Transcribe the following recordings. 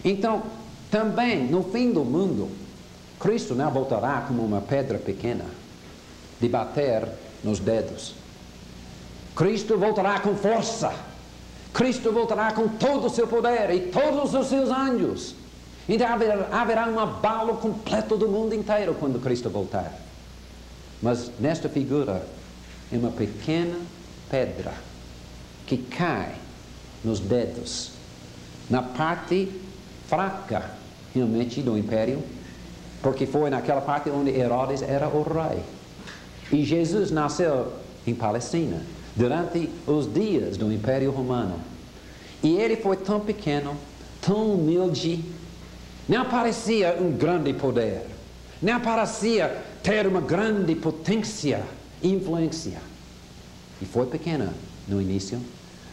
Então, também, no fim do mundo, Cristo não voltará como uma pedra pequena, de bater nos dedos. Cristo voltará com força. Cristo voltará com todo o seu poder e todos os seus anjos. Então haverá um abalo completo do mundo inteiro quando Cristo voltar. Mas nesta figura é uma pequena pedra que cai nos dedos, na parte fraca realmente do império, porque foi naquela parte onde Herodes era o rei. E Jesus nasceu em Palestina durante os dias do Império Romano. E ele foi tão pequeno, tão humilde, não parecia um grande poder, não parecia ter uma grande potência, influência. E foi pequena no início.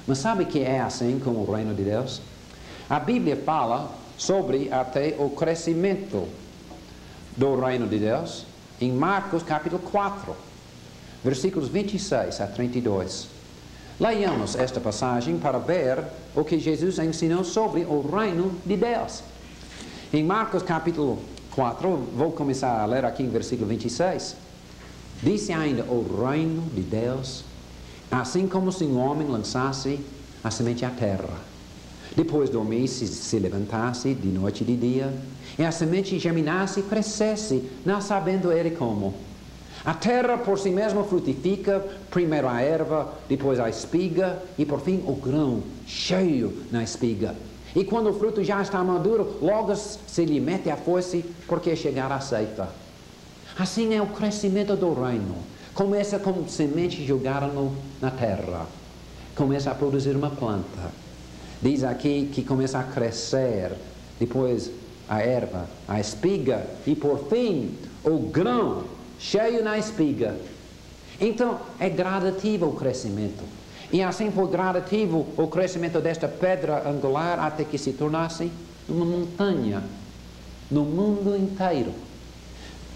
Mas sabe que é assim com o reino de Deus? A Bíblia fala sobre até o crescimento do reino de Deus em Marcos capítulo 4, versículos 26 a 32. Leiamos esta passagem para ver o que Jesus ensinou sobre o reino de Deus. Em Marcos capítulo 4, vou começar a ler aqui em versículo 26. Disse ainda: o reino de Deus, assim como se um homem lançasse a semente à terra, depois dormisse, se levantasse de noite e de dia, e a semente germinasse e crescesse, não sabendo ele como. A terra por si mesma frutifica, primeiro a erva, depois a espiga, e por fim o grão, cheio na espiga. E quando o fruto já está maduro, logo se lhe mete a foice, porque chegará a ceifa. Assim é o crescimento do reino. Começa com semente jogada na terra. Começa a produzir uma planta. Diz aqui que começa a crescer, depois a erva, a espiga, e por fim o grão, cheio na espiga. Então é gradativo o crescimento. E assim foi gradativo o crescimento desta pedra angular até que se tornasse uma montanha no mundo inteiro.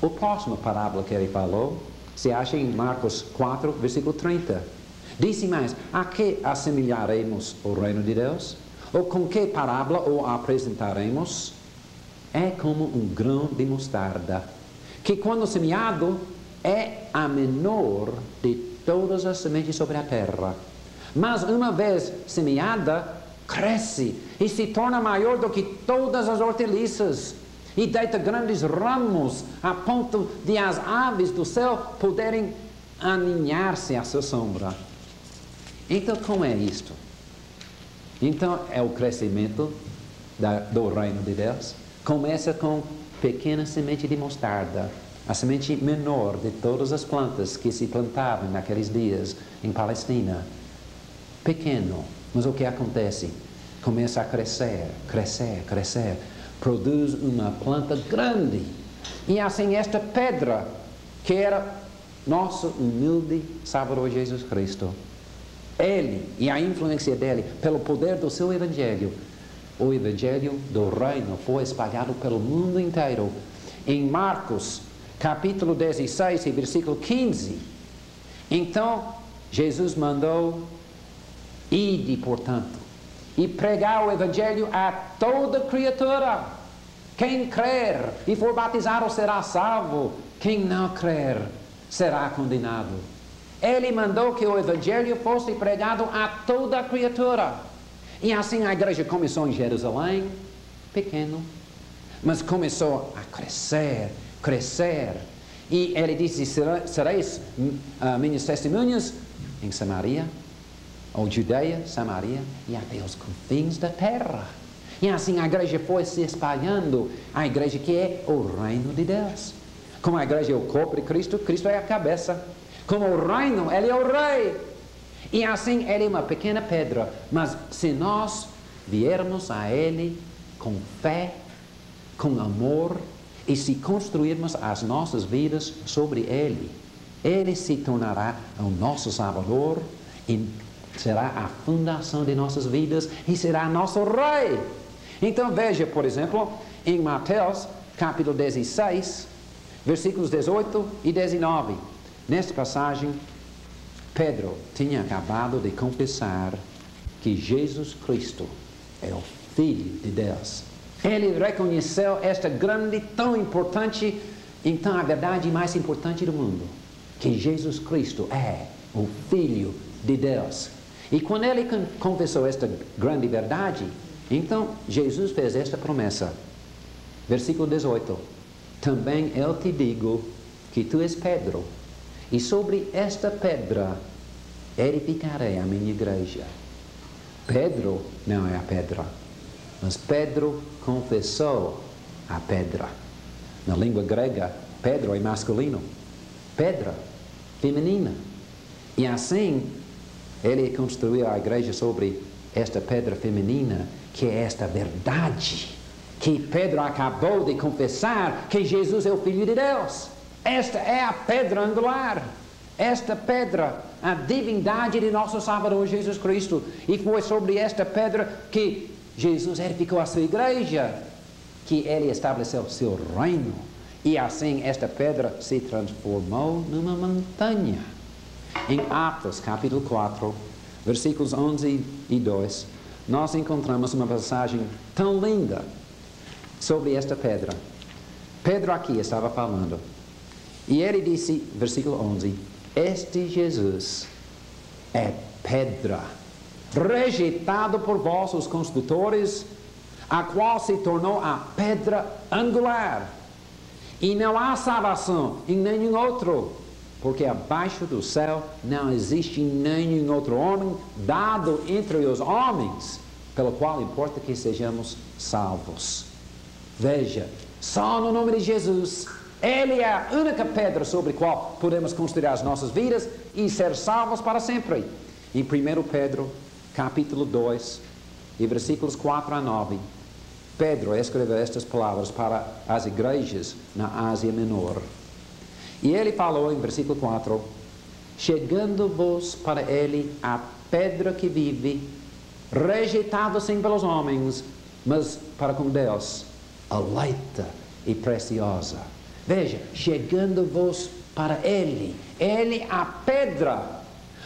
A próxima parábola que ele falou se acha em Marcos 4, versículo 30. Disse mais: a que assemelharemos o reino de Deus? Ou com que parábola o apresentaremos? É como um grão de mostarda, que quando semeado é a menor de todas as sementes sobre a terra. Mas uma vez semeada, cresce e se torna maior do que todas as hortaliças, e deita grandes ramos a ponto de as aves do céu poderem aninhar-se à sua sombra. Então, como é isto? Então, é o crescimento do reino de Deus. Começa com pequena semente de mostarda, a semente menor de todas as plantas que se plantavam naqueles dias em Palestina. Pequeno, mas o que acontece? Começa a crescer, crescer, crescer, produz uma planta grande. E assim esta pedra, que era nosso humilde Salvador Jesus Cristo, ele e a influência dele, pelo poder do seu Evangelho, o Evangelho do Reino foi espalhado pelo mundo inteiro. Em Marcos, capítulo 16, versículo 15, então Jesus mandou: ide, portanto, e pregar o Evangelho a toda criatura. Quem crer e for batizado será salvo, quem não crer será condenado. Ele mandou que o Evangelho fosse pregado a toda criatura. E assim a igreja começou em Jerusalém, pequeno, mas começou a crescer, crescer. E ele disse: sereis minhas testemunhas em Samaria, ou Judeia, Samaria e até os confins da terra. E assim a igreja foi se espalhando, a igreja que é o reino de Deus. Como a igreja é o corpo de Cristo, Cristo é a cabeça. Como o reino, ele é o rei. E assim ele é uma pequena pedra, mas se nós viermos a ele com fé, com amor, e se construirmos as nossas vidas sobre ele, ele se tornará o nosso Salvador, e será a fundação de nossas vidas, e será nosso rei. Então veja, por exemplo, em Mateus capítulo 16, versículos 18 e 19. Nesta passagem, Pedro tinha acabado de confessar que Jesus Cristo é o Filho de Deus. Ele reconheceu esta grande, tão importante, então a verdade mais importante do mundo, que Jesus Cristo é o Filho de Deus. E quando ele confessou esta grande verdade, então Jesus fez esta promessa. Versículo 18. Também eu te digo que tu és Pedro, e sobre esta pedra edificarei a minha igreja. Pedro não é a pedra, mas Pedro confessou a pedra. Na língua grega, Pedro é masculino, pedra, feminina. E assim, ele construiu a igreja sobre esta pedra feminina, que é esta verdade, que Pedro acabou de confessar, que Jesus é o Filho de Deus. Esta é a pedra angular. Esta pedra, a divindade de nosso Salvador Jesus Cristo. E foi sobre esta pedra que Jesus edificou a sua igreja, que ele estabeleceu o seu reino. E assim esta pedra se transformou numa montanha. Em Atos capítulo 4, versículos 11 e 2, nós encontramos uma passagem tão linda sobre esta pedra. Pedro aqui estava falando. E ele disse, versículo 11, este Jesus é pedra, rejeitado por vossos construtores, a qual se tornou a pedra angular. E não há salvação em nenhum outro, porque abaixo do céu não existe nenhum outro homem dado entre os homens, pelo qual importa que sejamos salvos. Veja, só no nome de Jesus, Ele é a única pedra sobre a qual podemos construir as nossas vidas e ser salvos para sempre. Em 1 Pedro, capítulo 2, e versículos 4 a 9, Pedro escreveu estas palavras para as igrejas na Ásia Menor. E ele falou em versículo 4, chegando-vos para ele a pedra que vive, rejeitada sim pelos homens, mas para com Deus, eleita e preciosa. Veja, chegando-vos para ele a pedra.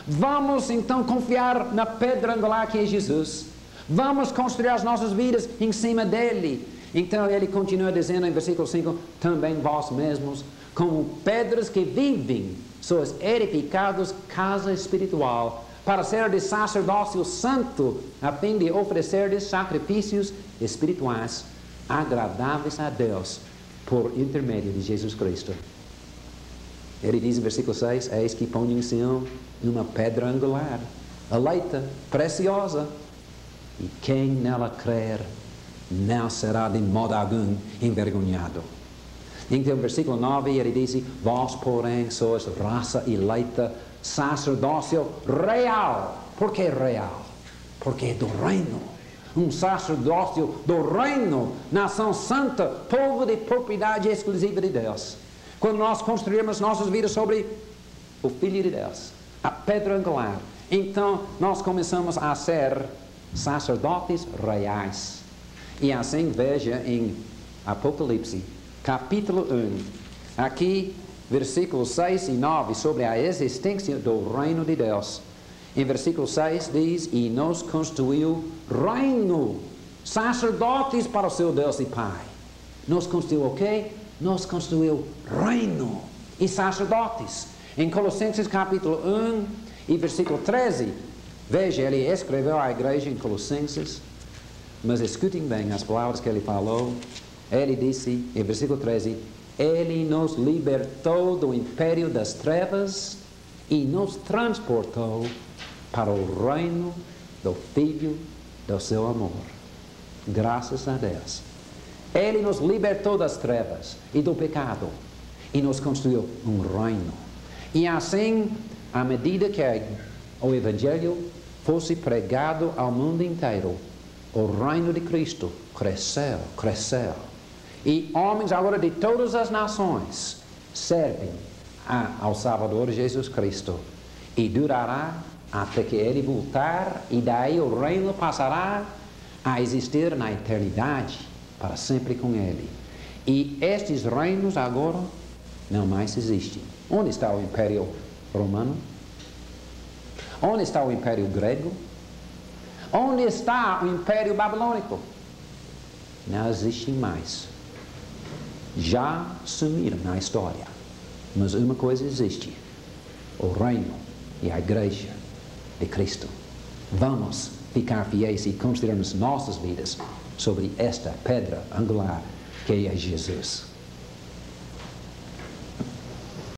Vamos então confiar na pedra angular que é Jesus. Vamos construir as nossas vidas em cima dele. Então ele continua dizendo em versículo 5, também vós mesmos, como pedras que vivem, sois edificados casa espiritual, para ser de sacerdócio santo, a fim de oferecer sacrifícios espirituais agradáveis a Deus, por intermédio de Jesus Cristo. Ele diz em versículo 6, eis que ponho em Sião uma pedra angular, eleita, preciosa, e quem nela crer não será de modo algum envergonhado. Então, versículo 9, ele diz, vós, porém, sois raça eleita, sacerdócio real. Por que real? Porque é do reino. Um sacerdócio do reino, nação santa, povo de propriedade exclusiva de Deus. Quando nós construímos nossas vidas sobre o Filho de Deus, a pedra angular, então nós começamos a ser sacerdotes reais. E assim, veja em Apocalipse, capítulo 1, aqui, versículos 6 e 9, sobre a existência do reino de Deus. Em versículo 6 diz, e nos constituiu reino, sacerdotes para o seu Deus e Pai. Nos constituiu o quê? Nos constituiu reino e sacerdotes. Em Colossenses capítulo 1 e versículo 13, veja, ele escreveu à igreja em Colossenses, mas escutem bem as palavras que ele falou. Ele disse, em versículo 13, ele nos libertou do império das trevas e nos transportou para o reino do Filho do seu amor. Graças a Deus. Ele nos libertou das trevas e do pecado e nos construiu um reino. E assim, à medida que o Evangelho fosse pregado ao mundo inteiro, o reino de Cristo cresceu, cresceu. E homens agora de todas as nações servem ao Salvador Jesus Cristo. E durará até que Ele voltar, e daí o reino passará a existir na eternidade, para sempre com Ele. E estes reinos agora não mais existem. Onde está o Império Romano? Onde está o Império Grego? Onde está o Império Babilônico? não existem mais. Já sumiram na história. Mas uma coisa existe: o reino e a igreja de Cristo. Vamos ficar fiéis e construirmos nossas vidas sobre esta pedra angular que é Jesus.